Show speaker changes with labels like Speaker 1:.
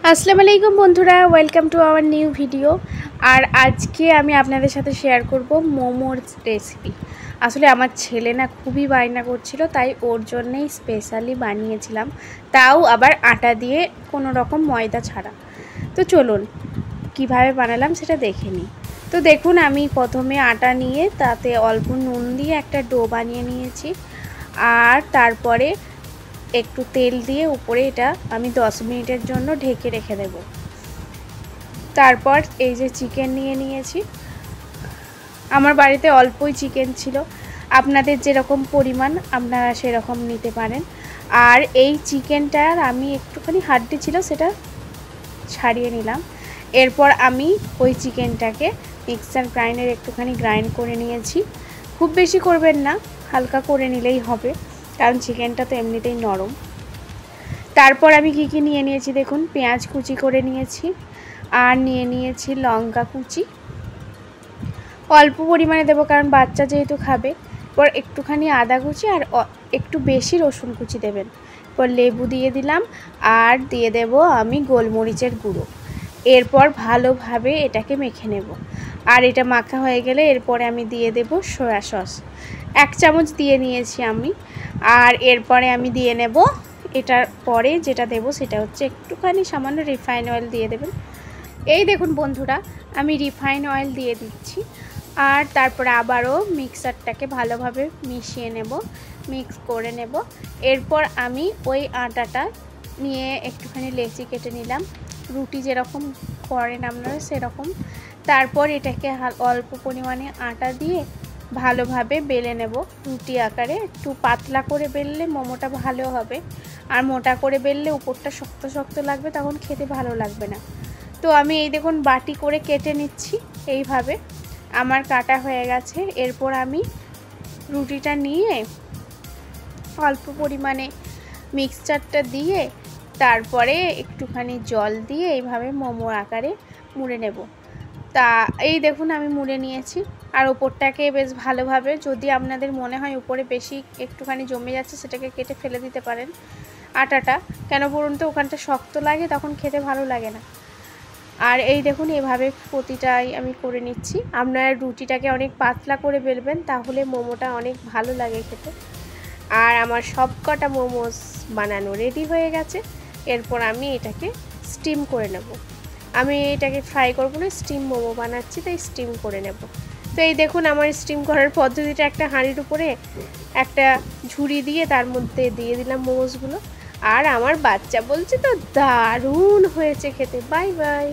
Speaker 1: আসসালামু আলাইকুম বন্ধুরা, welcome to our new video. আর আজকে আমি আপনাদের সাথে শেয়ার করব মোমোর রেসিপি। আসলে আমার ছেলে না খুবই বায়না করছিল, তাই ওর জন্যই স্পেশালি বানিয়েছিলাম, তাও আবার আটা দিয়ে, কোনো রকম ময়দা ছাড়া। তো চলুন কিভাবে বানালাম সেটা দেখে নিই। তো দেখুন, আমি প্রথমে আটা নিয়ে তাতে অল্প নুন দিয়ে একটা ডো বানিয়ে নিয়েছি, আর তারপরে একটু তেল দিয়ে উপরে এটা আমি 10 মিনিটের জন্য ঢেকে রেখে দেব। তারপর এই যে চিকেন নিয়ে নিয়েছি, আমার বাড়িতে অল্পই চিকেন ছিল, আপনাদের যেরকম পরিমাণ আপনারা সেরকম নিতে পারেন। আর এই চিকেনটার আমি একটুখানি হাড্ডি ছিল, সেটা ছাড়িয়ে নিলাম। এরপর আমি ওই চিকেনটাকে মিক্সার গ্রাইন্ডারে একটুখানি গ্রাইন্ড করে নিয়েছি। খুব বেশি করবেন না, হালকা করে নিলেই হবে, কারণ চিকেনটা তো এমনিতেই নরম। তারপর আমি কি নিয়ে নিয়েছি দেখুন, পেঁয়াজ কুচি করে নিয়েছি, আর নিয়ে নিয়েছি লঙ্কা কুচি, অল্প পরিমাণে দেবো কারণ বাচ্চা যেহেতু খাবে। এরপর একটুখানি আদা কুচি আর একটু বেশি রসুন কুচি দেবেন। এরপর লেবু দিয়ে দিলাম, আর দিয়ে দেব আমি গোলমরিচের গুঁড়ো। এরপর ভালোভাবে এটাকে মেখে নেব। আর এটা মাখা হয়ে গেলে এরপরে আমি দিয়ে দেব সয়া সস, 1 চামচ দিয়ে নিয়েছি আমি। আর এরপরে আমি দিয়ে নেব, এটার পরে যেটা দেব সেটা হচ্ছে একটুখানি সামান্য রিফাইন অয়েল দিয়ে দেবেন। এই দেখুন বন্ধুরা, আমি রিফাইন অয়েল দিয়ে দিচ্ছি। আর তারপরে আবারও মিক্সারটাকে ভালোভাবে মিশিয়ে নেব, মিক্স করে নেব। এরপর আমি ওই আটাটা নিয়ে একটুখানি লেচি কেটে নিলাম, রুটি যেরকম করেন আপনারা সেরকম। তারপর এটাকে অল্প পরিমাণে আটা দিয়ে ভালোভাবে বেলে নেব রুটি আকারে। একটু পাতলা করে বেললে মোমোটা ভালো হবে, আর মোটা করে বেললে উপরটা শক্ত শক্ত লাগবে, তখন খেতে ভালো লাগবে না। তো আমি এই দেখুন বাটি করে কেটে নিচ্ছি, এইভাবে আমার কাটা হয়ে গেছে। এরপর আমি রুটিটা নিয়ে অল্প পরিমাণে মিক্সচারটা দিয়ে তারপরে একটুখানি জল দিয়ে এইভাবে মোমোর আকারে মুড়ে নেব। তা এই দেখুন আমি মুড়ে নিয়েছি। আর ওপরটাকে বেশ ভালোভাবে, যদি আপনাদের মনে হয় উপরে বেশি একটুখানি জমে যাচ্ছে, সেটাকে কেটে ফেলে দিতে পারেন আটাটা, কেন বলুন তো ওখানটা শক্ত লাগে, তখন খেতে ভালো লাগে না। আর এই দেখুন এভাবে প্রতিটাই আমি করে নিচ্ছি। আপনার রুটিটাকে অনেক পাতলা করে বেলবেন, তাহলে মোমোটা অনেক ভালো লাগে খেতে। আর আমার সব কটা মোমোস বানানো রেডি হয়ে গেছে। এরপর আমি এটাকে স্টিম করে নেব। আমি এটাকে ফ্রাই করব না, স্টিম মোমো বানাচ্ছি, তাই স্টিম করে নেব। তো এই দেখুন আমার স্টিম করার পদ্ধতিটা, একটা হাঁড়ির উপরে একটা ঝুড়ি দিয়ে তার মধ্যে দিয়ে দিলাম মোমোসগুলো। আর আমার বাচ্চা বলছে তো দারুণ হয়েছে খেতে। Bye bye.